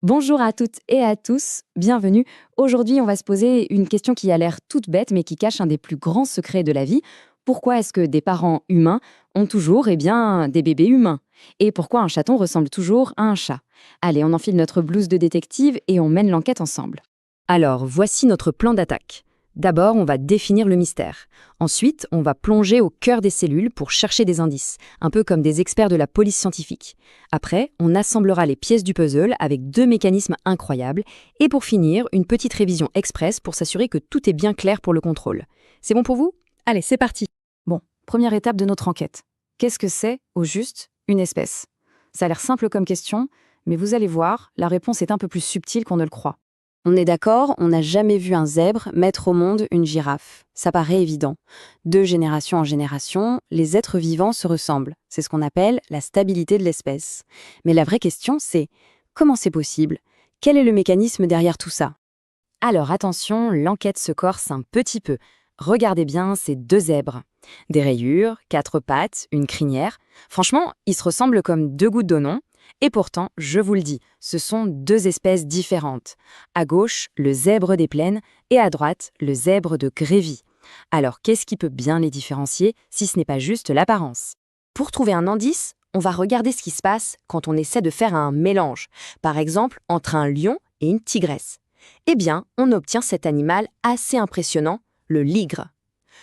Bonjour à toutes et à tous, bienvenue. Aujourd'hui, on va se poser une question qui a l'air toute bête, mais qui cache un des plus grands secrets de la vie. Pourquoi est-ce que des parents humains ont toujours des bébés humains? Et pourquoi un chaton ressemble toujours à un chat? Allez, on enfile notre blouse de détective et on mène l'enquête ensemble. Alors, voici notre plan d'attaque. D'abord, on va définir le mystère. Ensuite, on va plonger au cœur des cellules pour chercher des indices, un peu comme des experts de la police scientifique. Après, on assemblera les pièces du puzzle avec deux mécanismes incroyables. Et pour finir, une petite révision express pour s'assurer que tout est bien clair pour le contrôle. C'est bon pour vous? Allez, c'est parti. Bon, première étape de notre enquête. Qu'est-ce que c'est, au juste, une espèce? Ça a l'air simple comme question, mais vous allez voir, la réponse est un peu plus subtile qu'on ne le croit. On est d'accord, on n'a jamais vu un zèbre mettre au monde une girafe. Ça paraît évident. De génération en génération, les êtres vivants se ressemblent. C'est ce qu'on appelle la stabilité de l'espèce. Mais la vraie question, c'est comment c'est possible? Quel est le mécanisme derrière tout ça? Alors attention, l'enquête se corse un petit peu. Regardez bien ces deux zèbres. Des rayures, quatre pattes, une crinière. Franchement, ils se ressemblent comme deux gouttes d'eau, non? Et pourtant, je vous le dis, ce sont deux espèces différentes. À gauche, le zèbre des plaines et à droite, le zèbre de Grévy. Alors, qu'est-ce qui peut bien les différencier si ce n'est pas juste l'apparence? Pour trouver un indice, on va regarder ce qui se passe quand on essaie de faire un mélange, par exemple entre un lion et une tigresse. Eh bien, on obtient cet animal assez impressionnant, le ligre.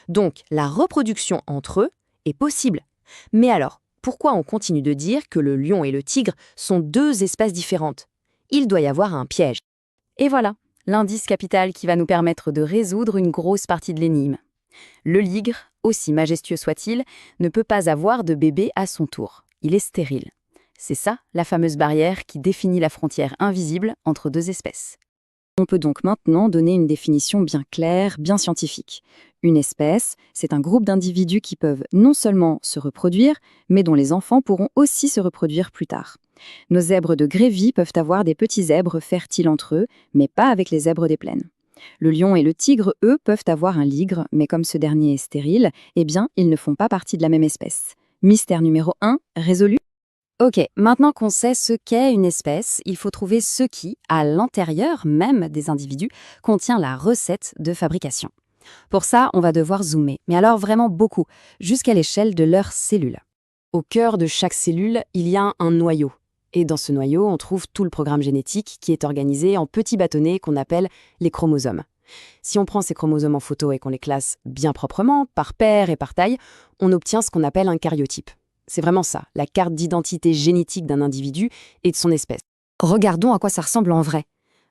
Donc, la reproduction entre eux est possible. Mais alors, pourquoi on continue de dire que le lion et le tigre sont deux espèces différentes? Il doit y avoir un piège. Et voilà, l'indice capital qui va nous permettre de résoudre une grosse partie de l'énigme. Le ligre, aussi majestueux soit-il, ne peut pas avoir de bébé à son tour. Il est stérile. C'est ça, la fameuse barrière qui définit la frontière invisible entre deux espèces. On peut donc maintenant donner une définition bien claire, bien scientifique. Une espèce, c'est un groupe d'individus qui peuvent non seulement se reproduire, mais dont les enfants pourront aussi se reproduire plus tard. Nos zèbres de Grévy peuvent avoir des petits zèbres fertiles entre eux, mais pas avec les zèbres des plaines. Le lion et le tigre, eux, peuvent avoir un ligre, mais comme ce dernier est stérile, eh bien, ils ne font pas partie de la même espèce. Mystère numéro 1, résolu. Ok, maintenant qu'on sait ce qu'est une espèce, il faut trouver ce qui, à l'intérieur même des individus, contient la recette de fabrication. Pour ça, on va devoir zoomer, mais alors vraiment beaucoup, jusqu'à l'échelle de leurs cellules. Au cœur de chaque cellule, il y a un noyau. Et dans ce noyau, on trouve tout le programme génétique qui est organisé en petits bâtonnets qu'on appelle les chromosomes. Si on prend ces chromosomes en photo et qu'on les classe bien proprement, par paire et par taille, on obtient ce qu'on appelle un karyotype. C'est vraiment ça, la carte d'identité génétique d'un individu et de son espèce. Regardons à quoi ça ressemble en vrai.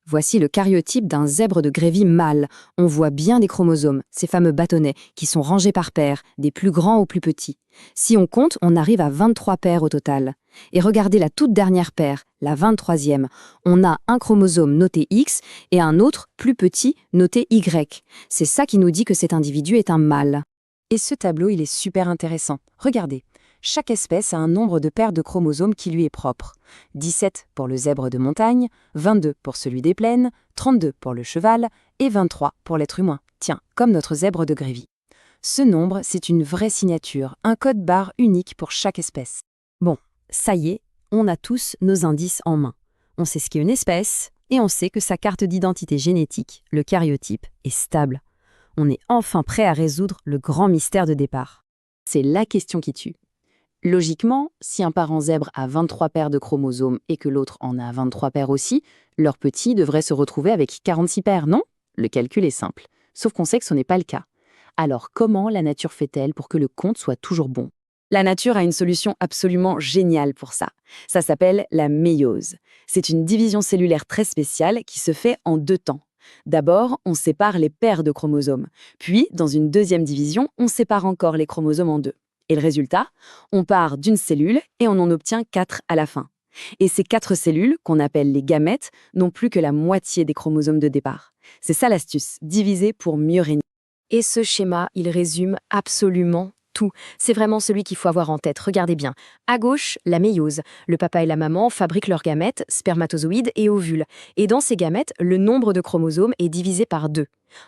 Voici le karyotype d'un zèbre de Grévy mâle. On voit bien des chromosomes, ces fameux bâtonnets, qui sont rangés par paires, des plus grands aux plus petits. Si on compte, on arrive à 23 paires au total. Et regardez la toute dernière paire, la 23e. On a un chromosome noté X et un autre, plus petit, noté Y. C'est ça qui nous dit que cet individu est un mâle. Et ce tableau, il est super intéressant. Regardez. Chaque espèce a un nombre de paires de chromosomes qui lui est propre. 17 pour le zèbre de montagne, 22 pour celui des plaines, 32 pour le cheval et 23 pour l'être humain. Tiens, comme notre zèbre de Grévy. Ce nombre, c'est une vraie signature, un code barre unique pour chaque espèce. Bon, ça y est, on a tous nos indices en main. On sait ce qu'est une espèce et on sait que sa carte d'identité génétique, le karyotype, est stable. On est enfin prêt à résoudre le grand mystère de départ. C'est la question qui tue. Logiquement, si un parent zèbre a 23 paires de chromosomes et que l'autre en a 23 paires aussi, leur petit devrait se retrouver avec 46 paires, non? Le calcul est simple. Sauf qu'on sait que ce n'est pas le cas. Alors comment la nature fait-elle pour que le compte soit toujours bon? La nature a une solution absolument géniale pour ça. Ça s'appelle la méiose. C'est une division cellulaire très spéciale qui se fait en deux temps. D'abord, on sépare les paires de chromosomes. Puis, dans une deuxième division, on sépare encore les chromosomes en deux. Et le résultat, on part d'une cellule et on en obtient 4 à la fin. Et ces 4 cellules, qu'on appelle les gamètes, n'ont plus que la moitié des chromosomes de départ. C'est ça l'astuce, diviser pour mieux régner. Et ce schéma, il résume absolument tout. C'est vraiment celui qu'il faut avoir en tête. Regardez bien. À gauche, la méiose. Le papa et la maman fabriquent leurs gamètes, spermatozoïdes et ovules. Et dans ces gamètes, le nombre de chromosomes est divisé par 2.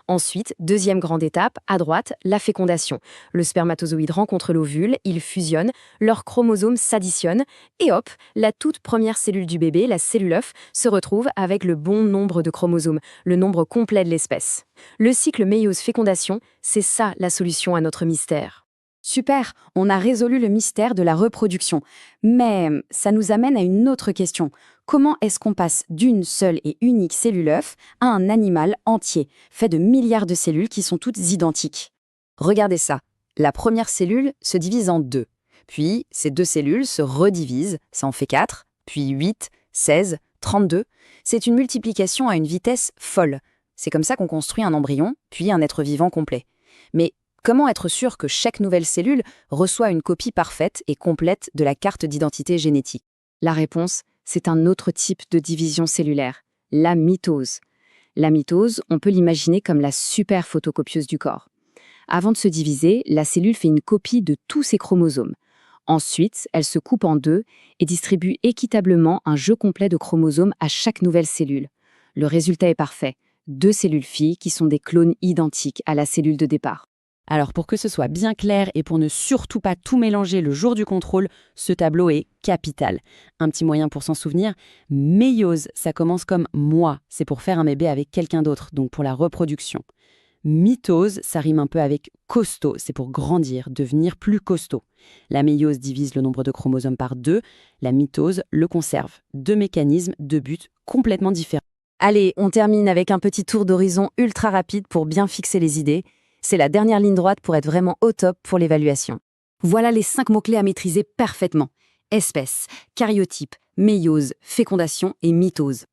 Ensuite, deuxième grande étape, à droite, la fécondation. Le spermatozoïde rencontre l'ovule, ils fusionnent, leurs chromosomes s'additionnent, et hop, la toute première cellule du bébé, la cellule œuf, se retrouve avec le bon nombre de chromosomes, le nombre complet de l'espèce. Le cycle méiose-fécondation, c'est ça la solution à notre mystère. Super, on a résolu le mystère de la reproduction. Mais ça nous amène à une autre question. Comment est-ce qu'on passe d'une seule et unique cellule œuf à un animal entier, fait de milliards de cellules qui sont toutes identiques? Regardez ça. La première cellule se divise en 2. Puis, ces 2 cellules se redivisent, ça en fait 4, puis 8, 16, 32. C'est une multiplication à une vitesse folle. C'est comme ça qu'on construit un embryon, puis un être vivant complet. Mais comment être sûr que chaque nouvelle cellule reçoit une copie parfaite et complète de la carte d'identité génétique? La réponse, c'est un autre type de division cellulaire, la mitose. La mitose, on peut l'imaginer comme la super photocopieuse du corps. Avant de se diviser, la cellule fait une copie de tous ses chromosomes. Ensuite, elle se coupe en 2 et distribue équitablement un jeu complet de chromosomes à chaque nouvelle cellule. Le résultat est parfait. 2 cellules filles qui sont des clones identiques à la cellule de départ. Alors pour que ce soit bien clair et pour ne surtout pas tout mélanger le jour du contrôle, ce tableau est capital. Un petit moyen pour s'en souvenir, méiose, ça commence comme moi, c'est pour faire un bébé avec quelqu'un d'autre, donc pour la reproduction. Mitose, ça rime un peu avec costaud, c'est pour grandir, devenir plus costaud. La méiose divise le nombre de chromosomes par 2, la mitose le conserve. 2 mécanismes, 2 buts complètement différents. Allez, on termine avec un petit tour d'horizon ultra rapide pour bien fixer les idées. C'est la dernière ligne droite pour être vraiment au top pour l'évaluation. Voilà les 5 mots-clés à maîtriser parfaitement. Espèce, karyotype, méiose, fécondation et mitose.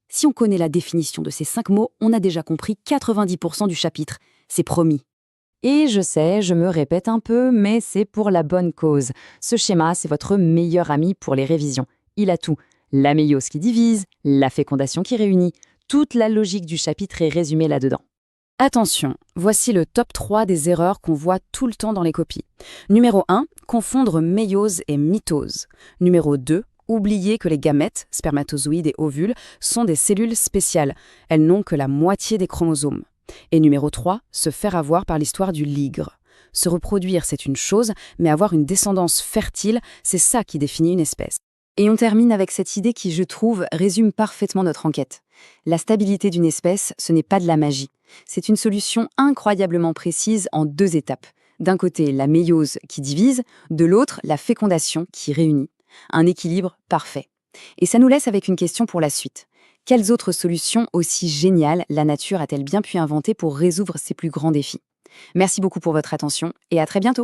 Si on connaît la définition de ces 5 mots, on a déjà compris 90% du chapitre. C'est promis. Et je sais, je me répète un peu, mais c'est pour la bonne cause. Ce schéma, c'est votre meilleur ami pour les révisions. Il a tout. La méiose qui divise, la fécondation qui réunit. Toute la logique du chapitre est résumée là-dedans. Attention, voici le top 3 des erreurs qu'on voit tout le temps dans les copies. Numéro 1, confondre méiose et mitose. Numéro 2, oublier que les gamètes, spermatozoïdes et ovules, sont des cellules spéciales. Elles n'ont que la moitié des chromosomes. Et numéro 3, se faire avoir par l'histoire du ligre. Se reproduire, c'est une chose, mais avoir une descendance fertile, c'est ça qui définit une espèce. Et on termine avec cette idée qui, je trouve, résume parfaitement notre enquête. La stabilité d'une espèce, ce n'est pas de la magie. C'est une solution incroyablement précise en 2 étapes. D'un côté, la méiose qui divise, de l'autre, la fécondation qui réunit. Un équilibre parfait. Et ça nous laisse avec une question pour la suite. Quelles autres solutions aussi géniales la nature a-t-elle bien pu inventer pour résoudre ces plus grands défis? Merci beaucoup pour votre attention et à très bientôt.